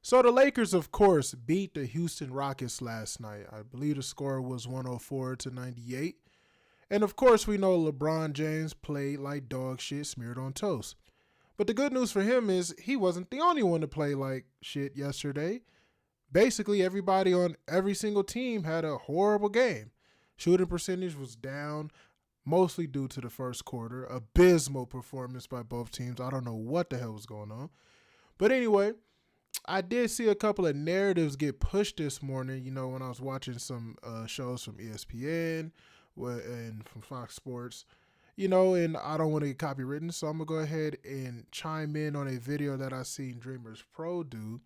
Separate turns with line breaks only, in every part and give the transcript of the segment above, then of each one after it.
So the Lakers, of course, beat the Houston Rockets last night. I believe the score was 104-98. And of course, we know LeBron James played like dog shit smeared on toast. But the good news for him is he wasn't the only one to play like shit yesterday. Basically, everybody on every single team had a horrible game. Shooting percentage was down, mostly due to the first quarter. Abysmal performance by both teams. I don't know what the hell was going on. But anyway, I did see a couple of narratives get pushed this morning, when I was watching some shows from ESPN and from Fox Sports. And I don't want to get copywritten, so I'm going to go ahead and chime in on a video that I seen Dreamers Pro do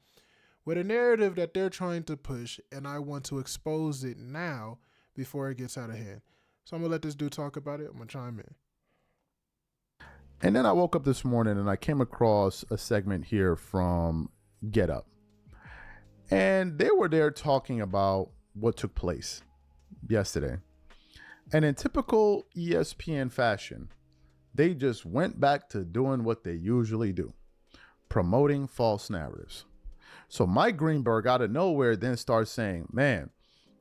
with a narrative that they're trying to push, and I want to expose it now before it gets out of hand. So I'm going to let this dude talk about it. I'm going to chime in.
And then I woke up this morning and I came across a segment here from Get Up. And they were there talking about what took place yesterday. And in typical ESPN fashion, they just went back to doing what they usually do, promoting false narratives. So Mike Greenberg out of nowhere then starts saying, man,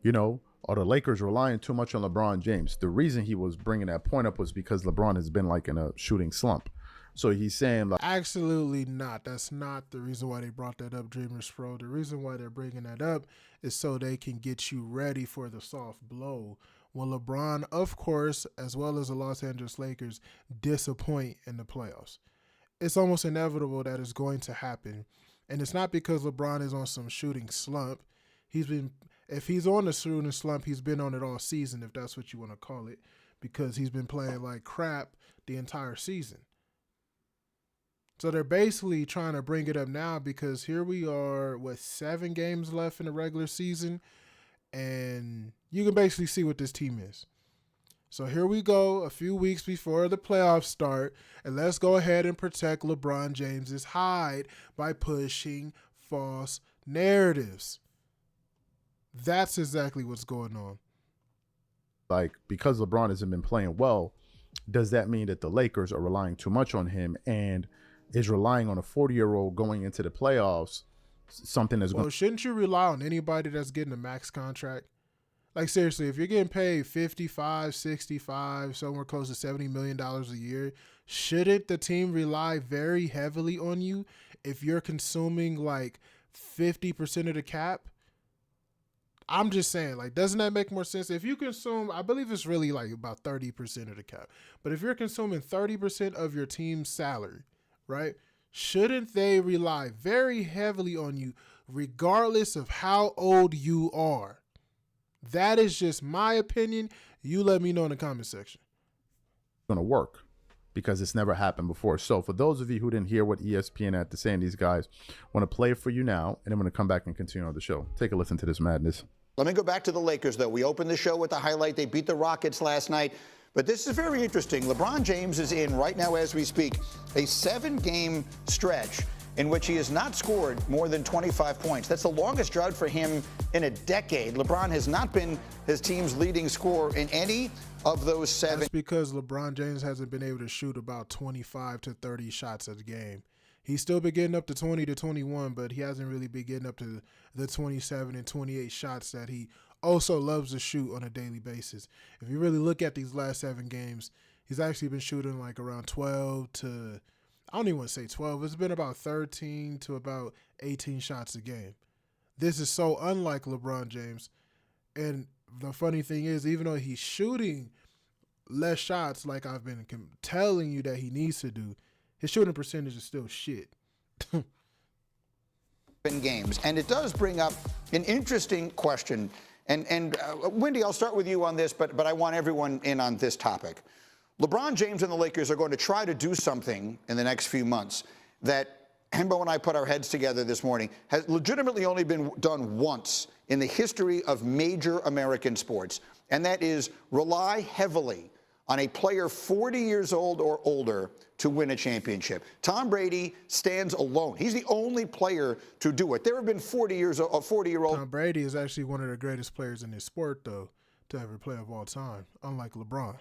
are the Lakers relying too much on LeBron James? The reason he was bringing that point up was because LeBron has been like in a shooting slump. So he's saying like,
absolutely not. That's not the reason why they brought that up, Dreamers Pro. The reason why they're bringing that up is so they can get you ready for the soft blow when LeBron, of course, as well as the Los Angeles Lakers, disappoint in the playoffs. It's almost inevitable that it's going to happen. And it's not because LeBron is on some shooting slump. If he's on a shooting slump, he's been on it all season, if that's what you want to call it, because he's been playing like crap the entire season. So they're basically trying to bring it up now because here we are with 7 games left in the regular season, and you can basically see what this team is. So here we go, a few weeks before the playoffs start, and let's go ahead and protect LeBron James's hide by pushing false narratives. That's exactly what's going on.
Like, because LeBron hasn't been playing well, does that mean that the Lakers are relying too much on him and is relying on a 40-year-old going into the playoffs? Something that's
well, shouldn't you rely on anybody that's getting a max contract? Like, seriously, if you're getting paid 55, 65, somewhere close to $70 million a year, shouldn't the team rely very heavily on you if you're consuming like 50% of the cap? I'm just saying, like, doesn't that make more sense? If you consume, I believe it's really like about 30% of the cap. But if you're consuming 30% of your team's salary, right, shouldn't they rely very heavily on you regardless of how old you are? That is just my opinion. You let me know in the comment section.
Going to work because it's never happened before. So for those of you who didn't hear what ESPN had to say, and these guys want to play it for you now, and I'm going to come back and continue on the show. Take a listen to this madness.
Let me go back to the Lakers, though. We opened the show with the highlight. They beat the Rockets last night. But this is very interesting. LeBron James is in, right now as we speak, a 7-game stretch in which he has not scored more than 25 points. That's the longest drought for him in a decade. LeBron has not been his team's leading scorer in any of those 7.
That's because LeBron James hasn't been able to shoot about 25 to 30 shots a game. He's still been getting up to 20 to 21, but he hasn't really been getting up to the 27 and 28 shots that he also loves to shoot on a daily basis. If you really look at these last 7 games, he's actually been shooting like around 12 to, I don't even want to say 12. It's been about 13 to about 18 shots a game. This is so unlike LeBron James. And the funny thing is, even though he's shooting less shots like I've been telling you that he needs to do, his shooting percentage is still shit.
In games. And it does bring up an interesting question. And Wendy, I'll start with you on this, but I want everyone in on this topic. LeBron James and the Lakers are going to try to do something in the next few months that Hembo and I put our heads together this morning, has legitimately only been done once in the history of major American sports, and that is rely heavily on a player 40 years old or older to win a championship. Tom Brady stands alone. He's the only player to do it. There have been 40-year-old.
Tom Brady is actually one of the greatest players in this sport, though, to ever play of all time, unlike LeBron.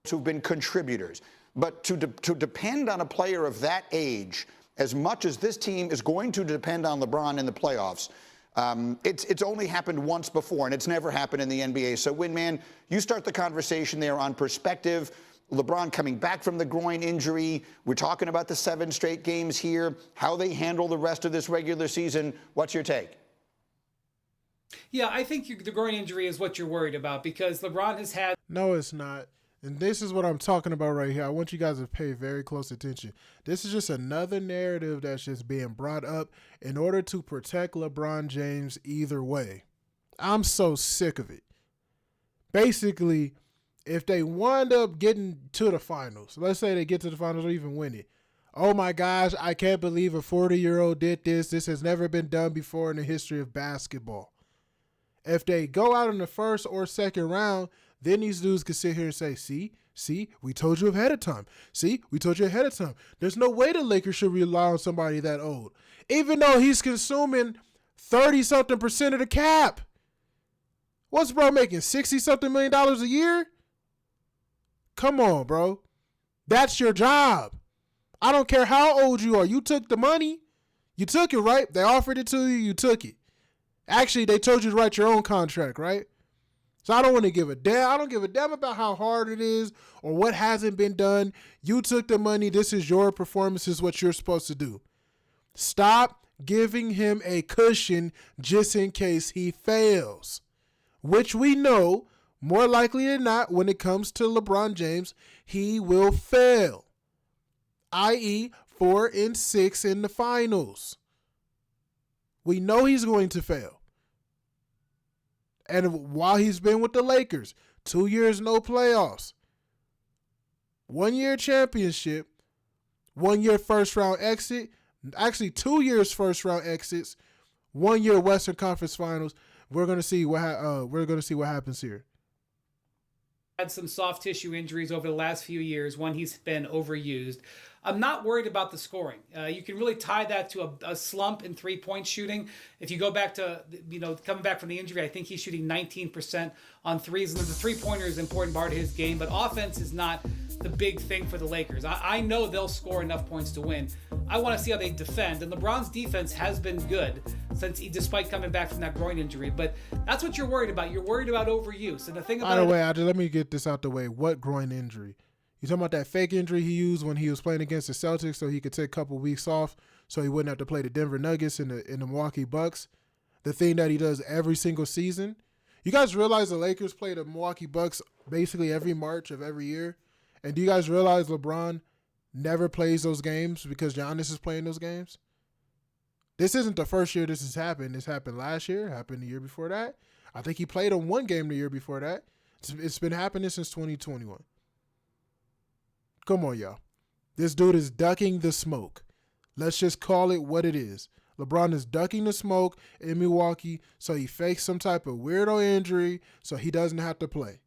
Who've been contributors. But to depend on a player of that age as much as this team is going to depend on LeBron in the playoffs, it's only happened once before, and it's never happened in the NBA. So, Windman, you start the conversation there on perspective. LeBron coming back from the groin injury. We're talking about the 7 straight games here, how they handle the rest of this regular season. What's your take?
Yeah, I think the groin injury is what you're worried about because LeBron has had...
No, it's not. And this is what I'm talking about right here. I want you guys to pay very close attention. This is just another narrative that's just being brought up in order to protect LeBron James either way. I'm so sick of it. Basically, if they wind up getting to the finals, let's say they get to the finals or even win it. Oh my gosh, I can't believe a 40-year-old did this. This has never been done before in the history of basketball. If they go out in the first or second round, then these dudes can sit here and say, see, we told you ahead of time. See, we told you ahead of time. There's no way the Lakers should rely on somebody that old. Even though he's consuming 30-something% of the cap. What's bro making, $60-something million a year? Come on, bro. That's your job. I don't care how old you are. You took the money. You took it, right? They offered it to you. You took it. Actually, they told you to write your own contract, right? So I don't want to give a damn. I don't give a damn about how hard it is or what hasn't been done. You took the money. This is your performance. This is what you're supposed to do. Stop giving him a cushion just in case he fails, which we know more likely than not when it comes to LeBron James, he will fail, i.e. 4-6 in the finals. We know he's going to fail. And while he's been with the Lakers, 2 years, no playoffs, 1 year championship, 1 year first round exit, actually 2 years first round exits, 1 year Western Conference Finals. We're gonna see what happens here.
Had some soft tissue injuries over the last few years when he's been overused. I'm not worried about the scoring. You can really tie that to a slump in three-point shooting. If you go back to, coming back from the injury, I think he's shooting 19% on threes. And the three-pointer is an important part of his game, but offense is not the big thing for the Lakers. I know they'll score enough points to win. I want to see how they defend. And LeBron's defense has been good despite coming back from that groin injury. But that's what you're worried about. You're worried about overuse. And the thing about
By the way, let me get this out the way. What groin injury? You talking about that fake injury he used when he was playing against the Celtics so he could take a couple weeks off so he wouldn't have to play the Denver Nuggets and the Milwaukee Bucks? The thing that he does every single season. You guys realize the Lakers play the Milwaukee Bucks basically every March of every year? And do you guys realize LeBron never plays those games because Giannis is playing those games? This isn't the first year this has happened. This happened last year, happened the year before that. I think he played on one game the year before that. It's been happening since 2021. Come on, y'all. This dude is ducking the smoke. Let's just call it what it is. LeBron is ducking the smoke in Milwaukee so he fakes some type of weirdo injury so he doesn't have to play.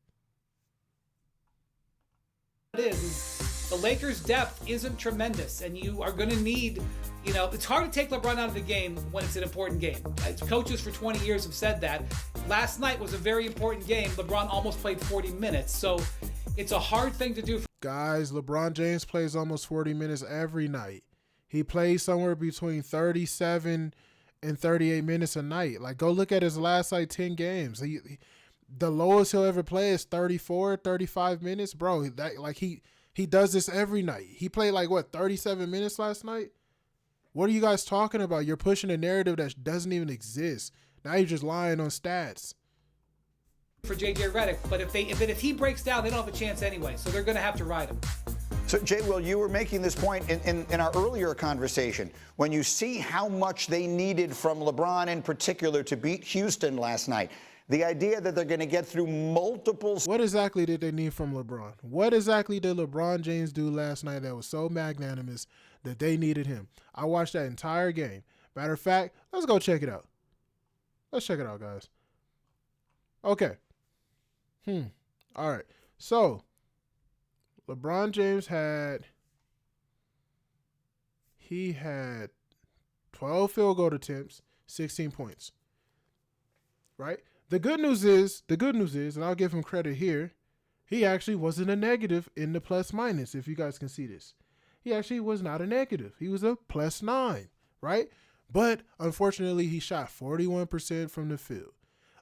It is the Lakers' depth isn't tremendous, and you are going to need, it's hard to take LeBron out of the game when it's an important game. Coaches for 20 years have said that. Last night was a very important game. LeBron almost played 40 minutes, so it's a hard thing to do.
Guys, LeBron James plays almost 40 minutes every night. He plays somewhere between 37 and 38 minutes a night. Like, go look at his last, 10 games. The lowest he'll ever play is 34, 35 minutes. Bro, he does this every night. He played, 37 minutes last night? What are you guys talking about? You're pushing a narrative that doesn't even exist. Now you're just lying on stats.
For JJ Redick, but if he breaks down, they don't have a chance anyway, so they're going to have to ride him.
So, Jay, Will, you were making this point in our earlier conversation. When you see how much they needed from LeBron in particular to beat Houston last night, the idea that they're going to get through multiple...
What exactly did they need from LeBron? What exactly did LeBron James do last night that was so magnanimous that they needed him? I watched that entire game. Matter of fact, let's go check it out. Let's check it out, guys. Okay. All right. So, LeBron James had 12 field goal attempts, 16 points. Right? The good news is, and I'll give him credit here, he actually wasn't a negative in the plus minus, if you guys can see this. he actually was not a negative. He was a +9, right? But unfortunately, he shot 41% from the field.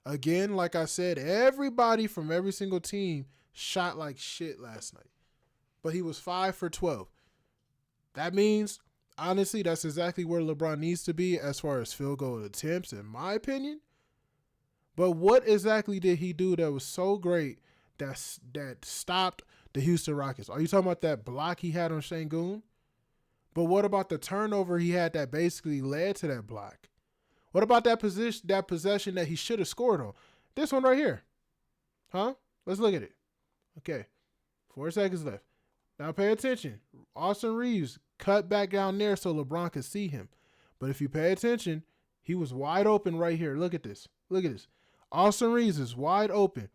Again, like I said, everybody from every single team shot like shit last night. But he was 5 for 12. That means, honestly, that's exactly where LeBron needs to be as far as field goal attempts, in my opinion. But what exactly did he do that was so great that stopped the Houston Rockets? Are you talking about that block he had on Şengün? But what about the turnover he had that basically led to that block? What about that possession that he should have scored on? This one right here. Huh? Let's look at it. Okay. 4 seconds left. Now pay attention. Austin Reeves cut back down there so LeBron could see him. But if you pay attention, he was wide open right here. Look at this. Look at this. Austin Reeves is wide open.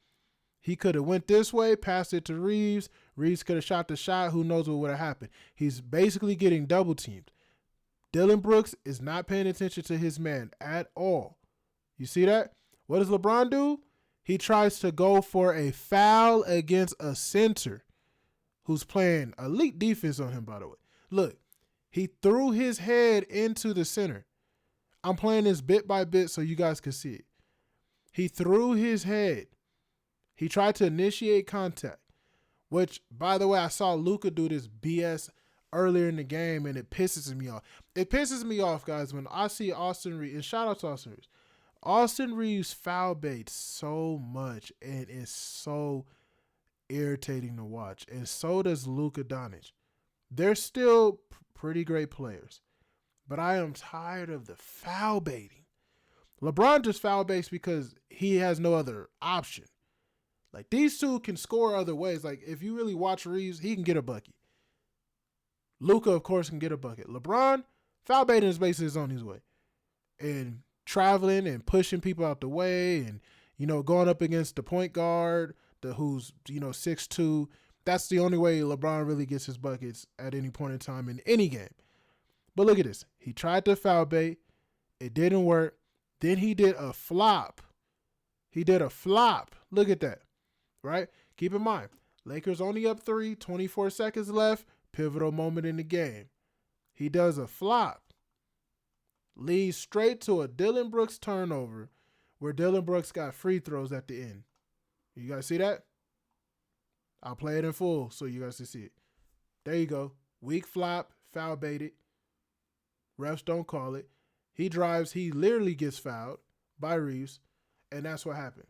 He could have went this way, passed it to Reeves. Reeves could have shot the shot. Who knows what would have happened? He's basically getting double teamed. Dylan Brooks is not paying attention to his man at all. You see that? What does LeBron do? He tries to go for a foul against a center who's playing elite defense on him, by the way. Look, he threw his head into the center. I'm playing this bit by bit so you guys can see it. He threw his head. He tried to initiate contact, which, by the way, I saw Luka do this BS earlier in the game, and it pisses me off. It pisses me off, guys, when I see Austin Reeves, and shout out to Austin Reeves. Austin Reeves foul baits so much, and it's so irritating to watch, and so does Luka Doncic. They're still pretty great players, but I am tired of the foul baiting. LeBron just foul baits because he has no other option. Like, these two can score other ways. Like, if you really watch Reeves, he can get a bucket. Luka, of course, can get a bucket. LeBron, foul baiting is basically on his way. And traveling and pushing people out the way and, going up against the point guard, who's, 6'2". That's the only way LeBron really gets his buckets at any point in time in any game. But look at this. He tried to foul bait. It didn't work. Then he did a flop. Look at that. Right? Keep in mind, Lakers only up 3, 24 seconds left, pivotal moment in the game. He does a flop. Leads straight to a Dylan Brooks turnover where Dylan Brooks got free throws at the end. You guys see that? I'll play it in full so you guys can see it. There you go. Weak flop, foul baited. Refs don't call it. He drives, he literally gets fouled by Reeves, and that's what happened.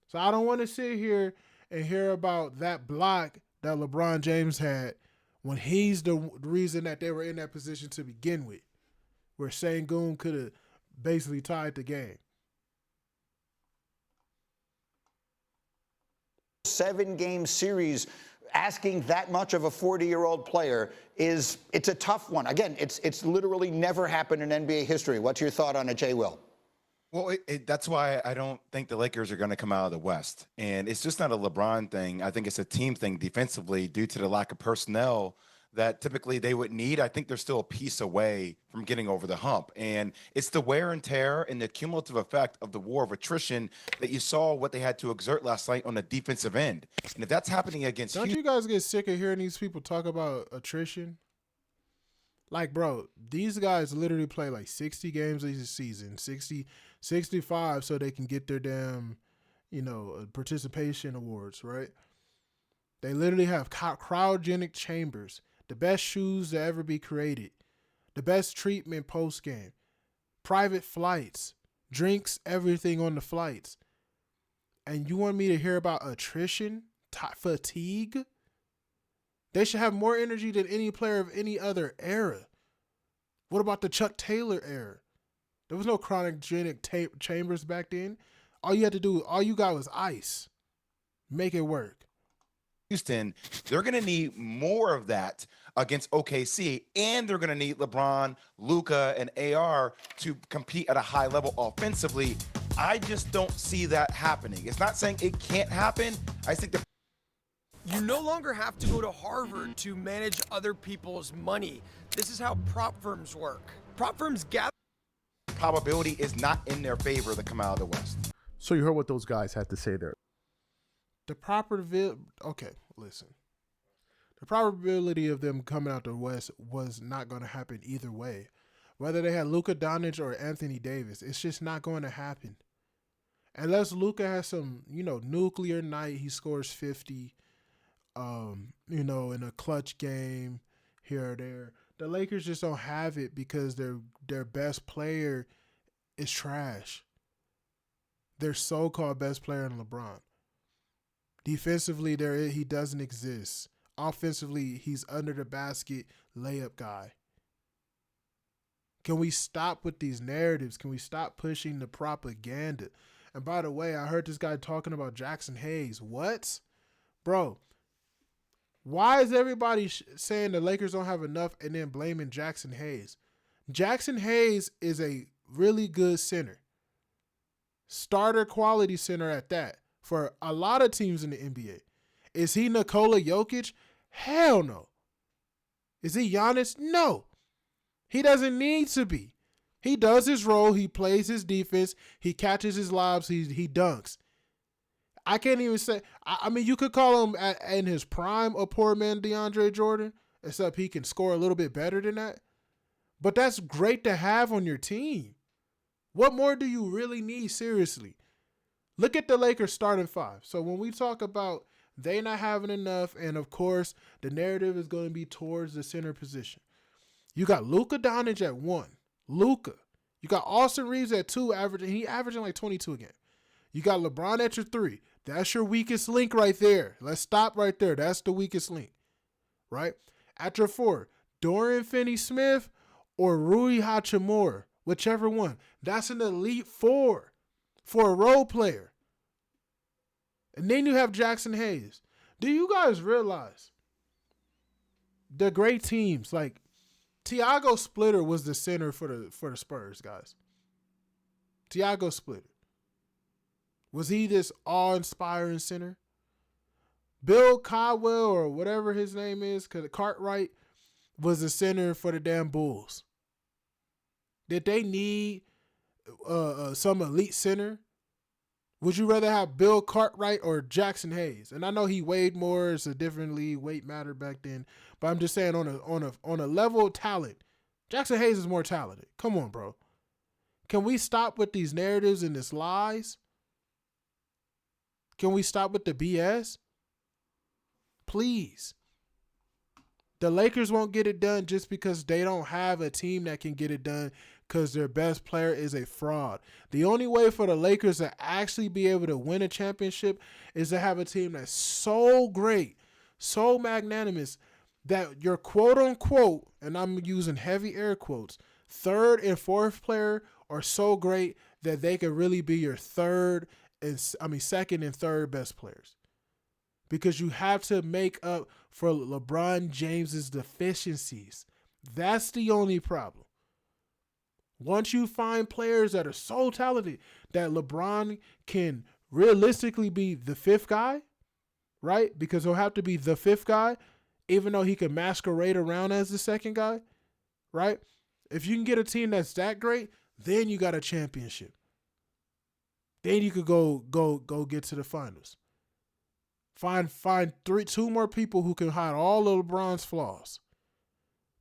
So I don't want to sit here and hear about that block that LeBron James had when he's the reason that they were in that position to begin with, where Şengün could have basically tied the game.
7-game series, asking that much of a 40-year-old player it's a tough one. Again, it's literally never happened in NBA history. What's your thought on it, Jay Will?
Well, that's why I don't think the Lakers are going to come out of the West. And it's just not a LeBron thing. I think it's a team thing defensively due to the lack of personnel that typically they would need. I think they're still a piece away from getting over the hump. And it's the wear and tear and the cumulative effect of the war of attrition that you saw what they had to exert last night on the defensive end. And if that's happening against
Don't you guys get sick of hearing these people talk about attrition? Like, bro, these guys literally play like 60 games a season, 60, 65, so they can get their damn, participation awards, right? They literally have cryogenic chambers, the best shoes to ever be created, the best treatment post-game, private flights, drinks, everything on the flights. And you want me to hear about attrition, fatigue? They should have more energy than any player of any other era. What about the Chuck Taylor era? There was no cryogenic chambers back then. All you got was ice. Make it work.
Houston, they're going to need more of that against OKC, and they're going to need LeBron, Luka, and AR to compete at a high level offensively. I just don't see that happening. It's not saying it can't happen. I think that
you no longer have to go to Harvard to manage other people's money. This is how prop firms work. Prop firms gather.
Probability is not in their favor to come out of the West.
So you heard what those guys had to say there.
Okay, listen. The probability of them coming out the West was not going to happen either way. Whether they had Luka Doncic or Anthony Davis, it's just not going to happen. Unless Luka has some, nuclear night, he scores 50, in a clutch game here or there. The Lakers just don't have it because their best player is trash. Their so-called best player in LeBron. Defensively, he doesn't exist. Offensively, he's under the basket layup guy. Can we stop with these narratives? Can we stop pushing the propaganda? And by the way, I heard this guy talking about Jackson Hayes. What? Bro, why is everybody saying the Lakers don't have enough and then blaming Jackson Hayes? Jackson Hayes is a really good center. Starter quality center at that for a lot of teams in the NBA. Is he Nikola Jokic? Hell no. Is he Giannis? No. He doesn't need to be. He does his role. He plays his defense. He catches his lobs. He dunks. I can't even say. I mean, you could call him in his prime a poor man DeAndre Jordan, except he can score a little bit better than that. But that's great to have on your team. What more do you really need, seriously? Look at the Lakers starting five. So when we talk about they not having enough, and of course, the narrative is going to be towards the center position. You got Luka Doncic at 1. Luka. You got Austin Reeves at 2, he averaging like 22 a game. You got LeBron at your 3. That's your weakest link right there. Let's stop right there. That's the weakest link, right? At your 4, Dorian Finney-Smith or Rui Hachimura, whichever one. That's an elite 4 for a role player. And then you have Jackson Hayes. Do you guys realize the great teams like Tiago Splitter was the center for the Spurs, guys? Tiago Splitter. Was he this awe-inspiring center? Bill Caldwell or whatever his name is, Cartwright, was the center for the damn Bulls. Did they need some elite center? Would you rather have Bill Cartwright or Jackson Hayes? And I know he weighed more. It's a different league. Weight mattered back then. But I'm just saying on a level of talent, Jackson Hayes is more talented. Come on, bro. Can we stop with these narratives and these lies? Can we stop with the BS? Please. The Lakers won't get it done just because they don't have a team that can get it done because their best player is a fraud. The only way for the Lakers to actually be able to win a championship is to have a team that's so great, so magnanimous, that your quote-unquote, and I'm using heavy air quotes, third and fourth player are so great that they could really be your second and third best players. Because you have to make up for LeBron James's deficiencies. That's the only problem. Once you find players that are so talented that LeBron can realistically be the fifth guy, right? Because he'll have to be the fifth guy, even though he can masquerade around as the second guy, right? If you can get a team that's that great, then you got a championship. Then you could go get to the finals. Find two more people who can hide all of LeBron's flaws.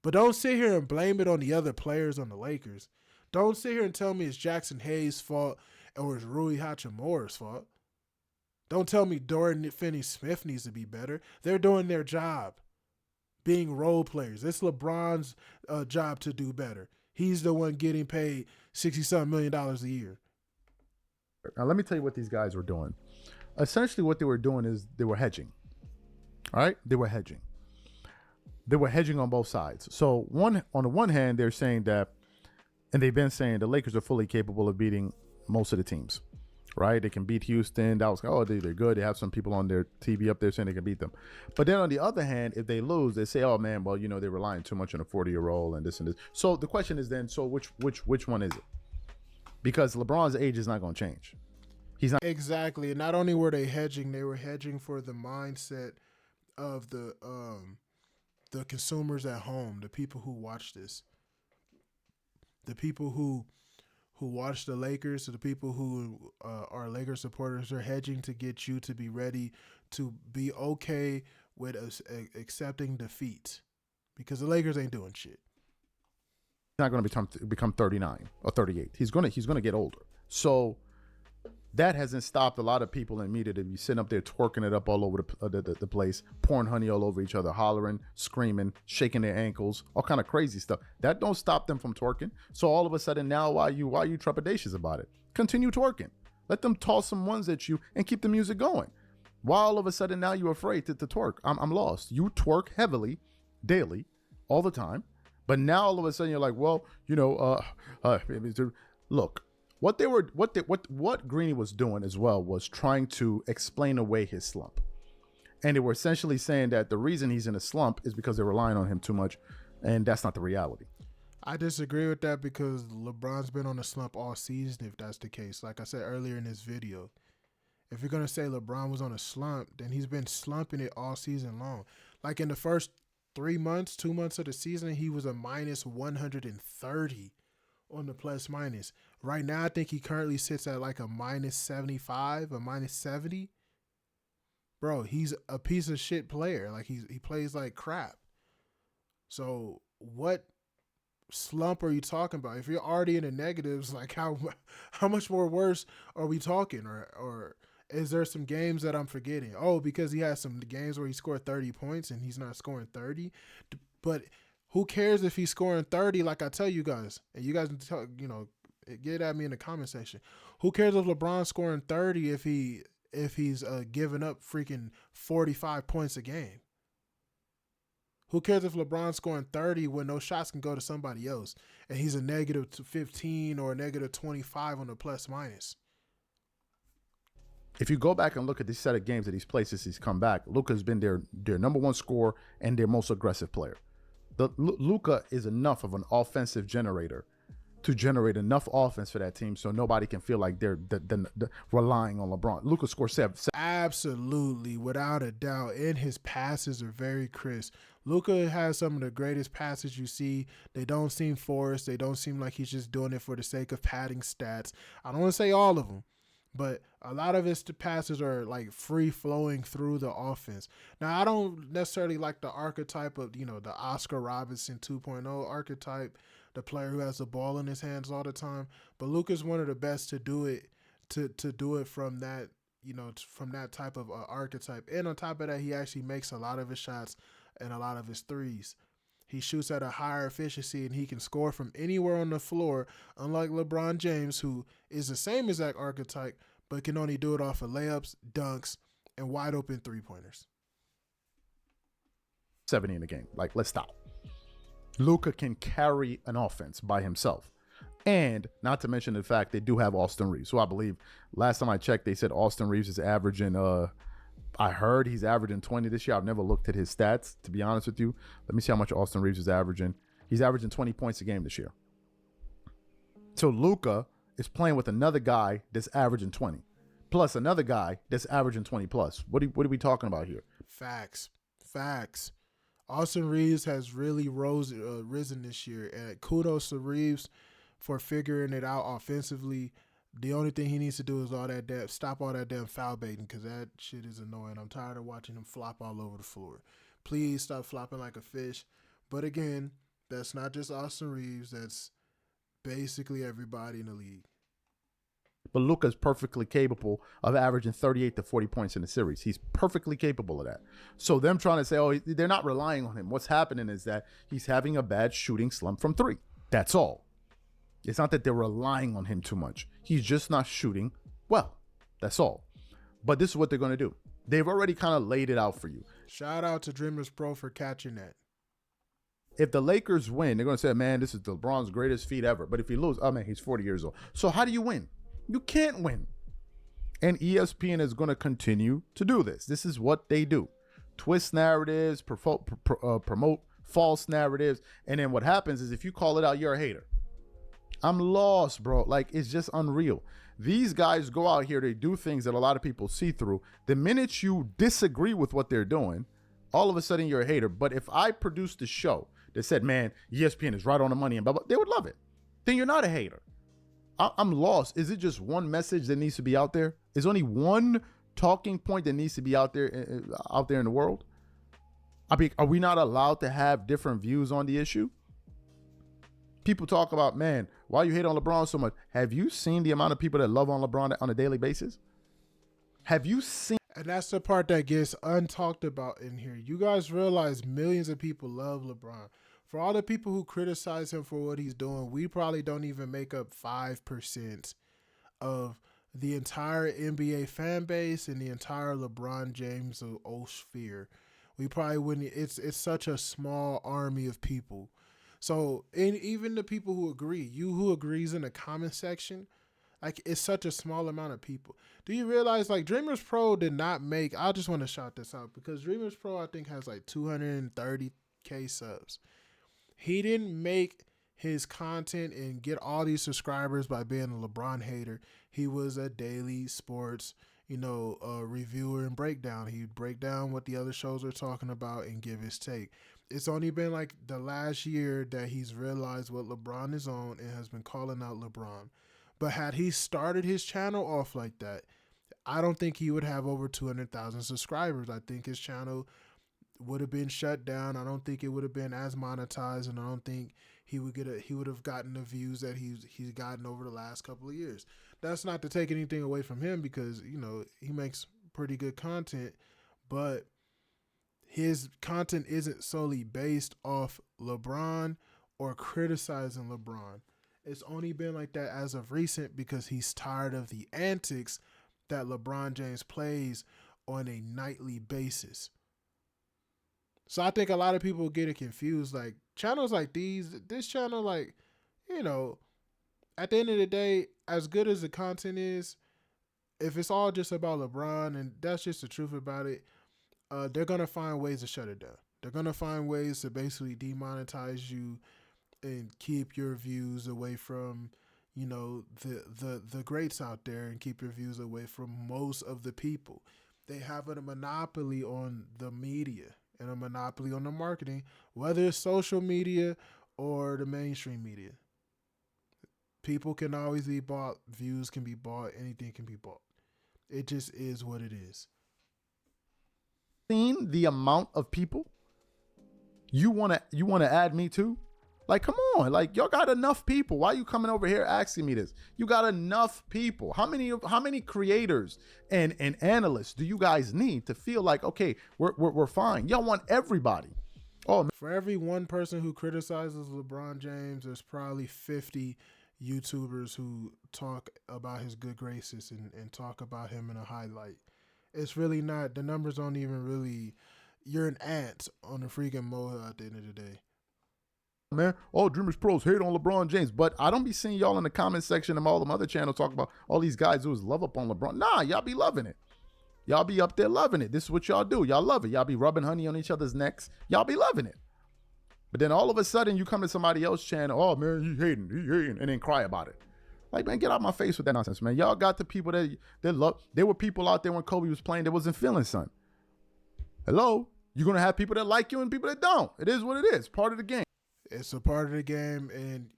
But don't sit here and blame it on the other players on the Lakers. Don't sit here and tell me it's Jackson Hayes' fault or it's Rui Hachimura's fault. Don't tell me Dorian Finney-Smith needs to be better. They're doing their job, being role players. It's LeBron's job to do better. He's the one getting paid $60-something million a year.
Now, let me tell you what these guys were doing. Essentially, what they were doing is they were hedging. All right? They were hedging. They were hedging on both sides. So on the one hand, they're saying that, and they've been saying the Lakers are fully capable of beating most of the teams, right? They can beat Houston. That was, they're good. They have some people on their TV up there saying they can beat them. But then on the other hand, if they lose, they say, oh man, well, they're relying too much on a 40-year-old and this and this. So the question is then, so which one is it? Because LeBron's age is not going to change. He's not.
Exactly. And not only were they were hedging for the mindset of the consumers at home, the people who watch this. The people who watch the Lakers, the people who are Lakers supporters, are hedging to get you to be ready to be okay with accepting defeat because the Lakers ain't doing shit.
He's not going to become 39 or 38. He's going to get older. So that hasn't stopped a lot of people in media to be sitting up there twerking it up all over the place, pouring honey all over each other, hollering, screaming, shaking their ankles, all kind of crazy stuff. That don't stop them from twerking. So all of a sudden now, why are you trepidatious about it? Continue twerking. Let them toss some ones at you and keep the music going. Why all of a sudden now you're afraid to twerk? I'm lost. You twerk heavily, daily, all the time. But now all of a sudden you're like, well, look. What Greeny was doing as well was trying to explain away his slump. And they were essentially saying that the reason he's in a slump is because they're relying on him too much. And that's not the reality.
I disagree with that because LeBron's been on a slump all season, if that's the case. Like I said earlier in this video, if you're going to say LeBron was on a slump, then he's been slumping it all season long. Like in the first 2 months of the season, he was a minus 130 on the plus minus. Right now, I think he currently sits at like a minus 75, a minus 70. Bro, he's a piece of shit player. Like he plays like crap. So what slump are you talking about? If you're already in the negatives, like how much more worse are we talking? Or is there some games that I'm forgetting? Oh, because he has some games where he scored 30 points and he's not scoring 30. But who cares if he's scoring 30? Like I tell you guys, and you guys get at me in the comment section. Who cares if LeBron's scoring 30 if he's giving up freaking 45 points a game? Who cares if LeBron's scoring 30 when those shots can go to somebody else and he's a negative 15 or a negative 25 on the plus minus?
If you go back and look at this set of games that he's played since he's come back, Luka's been their number one scorer and their most aggressive player. Luka is enough of an offensive generator to generate enough offense for that team so nobody can feel like they're relying on LeBron. Luka scored 7.
Absolutely, without a doubt. And his passes are very crisp. Luka has some of the greatest passes you see. They don't seem forced. They don't seem like he's just doing it for the sake of padding stats. I don't want to say all of them, but a lot of his passes are like free flowing through the offense. Now, I don't necessarily like the archetype of, the Oscar Robertson 2.0 archetype, the player who has the ball in his hands all the time. But Luka's one of the best to do it, to do it from that, from that type of archetype. And on top of that, he actually makes a lot of his shots and a lot of his threes. He shoots at a higher efficiency and he can score from anywhere on the floor, unlike LeBron James, who is the same exact archetype, but can only do it off of layups, dunks, and wide open three-pointers.
70 in the game. Like, let's stop. Luka can carry an offense by himself. And not to mention the fact they do have Austin Reeves. So I believe last time I checked, they said Austin Reeves is averaging, I heard he's averaging 20 this year. I've never looked at his stats, to be honest with you. Let me see how much Austin Reeves is averaging. He's averaging 20 points a game this year. So Luka is playing with another guy that's averaging 20, plus another guy that's averaging 20 plus. What are we talking about here?
Facts. Austin Reeves has really risen this year, and kudos to Reeves for figuring it out offensively. The only thing he needs to do is stop all that damn foul baiting, because that shit is annoying. I'm tired of watching him flop all over the floor. Please stop flopping like a fish. But again, that's not just Austin Reeves. That's basically everybody in the league.
But Luka's perfectly capable of averaging 38 to 40 points in the series. He's perfectly capable of that. So them trying to say, oh, they're not relying on him. What's happening is that he's having a bad shooting slump from three. That's all. It's not that they're relying on him too much. He's just not shooting well. That's all. But this is what they're going to do. They've already kind of laid it out for you.
Shout out to Dreamers Pro for catching that.
If the Lakers win, they're going to say, man, this is LeBron's greatest feat ever. But if he loses, oh, man, he's 40 years old. So how do you win? You can't win. And ESPN is going to continue to do this. This is what they do. Twist narratives, promote false narratives. And then what happens is if you call it out, you're a hater. I'm lost, bro. Like, it's just unreal. These guys go out here, they do things that a lot of people see through. The minute you disagree with what they're doing, all of a sudden you're a hater. But if I produced a show that said, man, ESPN is right on the money and blah, blah, they would love it. Then you're not a hater. I'm lost. Is it just one message that needs to be out there? Is only one talking point that needs to be out there in the world? I mean, are we not allowed to have different views on the issue? People talk about, man, why you hate on LeBron so much? Have you seen the amount of people that love on LeBron on a daily basis? Have you seen?
And that's the part that gets untalked about in here. You guys realize millions of people love LeBron. For all the people who criticize him for what he's doing, we probably don't even make up 5% of the entire NBA fan base and the entire LeBron James sphere. We probably wouldn't. It's such a small army of people. So, and even the people who agree, you who agrees in the comment section, like, it's such a small amount of people. Do you realize, like, Dreamers Pro did not make, I just want to shout this out because Dreamers Pro, I think, has like 230K subs. He didn't make his content and get all these subscribers by being a LeBron hater. He was a daily sports, reviewer and breakdown. He'd break down what the other shows are talking about and give his take. It's only been like the last year that he's realized what LeBron is on and has been calling out LeBron. But had he started his channel off like that, I don't think he would have over 200,000 subscribers. I think his channel would have been shut down. I don't think it would have been as monetized, and I don't think he would have gotten the views that he's gotten over the last couple of years. That's not to take anything away from him because, he makes pretty good content, but his content isn't solely based off LeBron or criticizing LeBron. It's only been like that as of recent because he's tired of the antics that LeBron James plays on a nightly basis. So I think a lot of people get it confused. Like, channels like this channel, like, at the end of the day, as good as the content is, if it's all just about LeBron, and that's just the truth about it, they're going to find ways to shut it down. They're going to find ways to basically demonetize you and keep your views away from, the greats out there and keep your views away from most of the people. They have a monopoly on the media and a monopoly on the marketing, whether it's social media or the mainstream media. People can always be bought. Views can be bought. Anything can be bought. It just is what it is.
Seen the amount of people you want to add me to? Like, come on, like, y'all got enough people. Why are you coming over here asking me this? You got enough people. How many creators and analysts do you guys need to feel like, okay, we're fine? Y'all want everybody. Oh, man.
For every one person who criticizes LeBron James, there's probably 50 YouTubers who talk about his good graces and talk about him in a highlight. It's really not, the numbers don't even really, you're an ant on a freaking molehill at the end of the day.
Man, all Dreamers Pros hate on LeBron James, but I don't be seeing y'all in the comment section and all them other channels talk about all these guys who is love up on LeBron. Nah, y'all be loving it. Y'all be up there loving it. This is what y'all do. Y'all love it. Y'all be rubbing honey on each other's necks. Y'all be loving it. But then all of a sudden you come to somebody else's channel, oh man, he hating, and then cry about it. Like, man, get out my face with that nonsense, man. Y'all got the people that love. There were people out there when Kobe was playing that wasn't feeling son. Hello? You're going to have people that like you and people that don't. It is what it is. Part of the game.
It's a part of the game. And,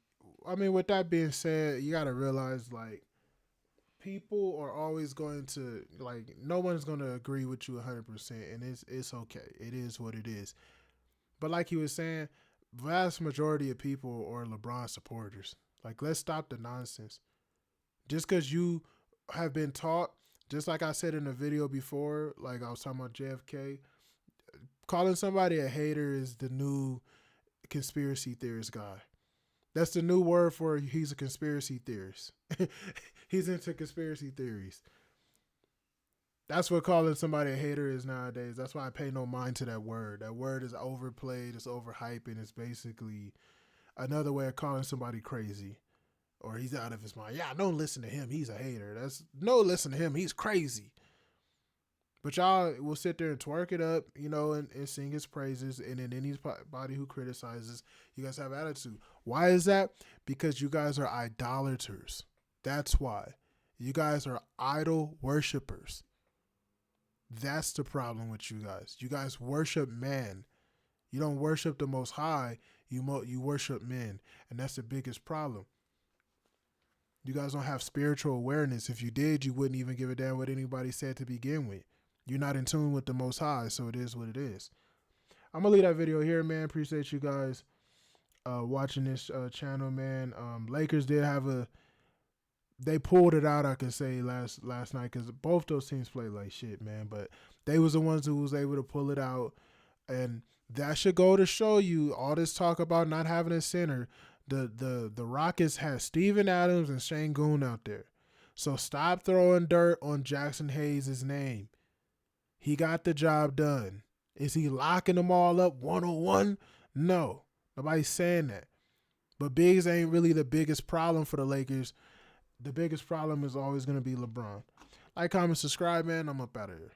I mean, with that being said, you got to realize, like, people are always going to, like, no one's going to agree with you 100%. And it's okay. It is what it is. But like he was saying, vast majority of people are LeBron supporters. Like, let's stop the nonsense. Just because you have been taught, just like I said in the video before, like I was talking about JFK, calling somebody a hater is the new conspiracy theorist guy. That's the new word for he's a conspiracy theorist. He's into conspiracy theories. That's what calling somebody a hater is nowadays. That's why I pay no mind to that word. That word is overplayed, it's overhyped, and it's basically another way of calling somebody crazy. Or he's out of his mind. Yeah, don't listen to him. He's a hater. No, listen to him. He's crazy. But y'all will sit there and twerk it up, and sing his praises. And then anybody who criticizes, you guys have attitude. Why is that? Because you guys are idolaters. That's why. You guys are idol worshipers. That's the problem with you guys. You guys worship man. You don't worship the Most High. You worship men. And that's the biggest problem. You guys don't have spiritual awareness. If you did, you wouldn't even give a damn what anybody said to begin with. You're not in tune with the Most High, so it is what it is. I'm gonna leave that video here, man. Appreciate you guys watching this channel, man. Lakers did have they pulled it out, I could say, last night, because both those teams played like shit, man. But they was the ones who was able to pull it out, and that should go to show you all this talk about not having a center. The Rockets had Steven Adams and Şengün out there, so stop throwing dirt on Jackson Hayes' name. He got the job done. Is he locking them all up 1-on-1? No, nobody's saying that. But bigs ain't really the biggest problem for the Lakers. The biggest problem is always going to be LeBron. Like, comment, subscribe, man. I'm up out of here.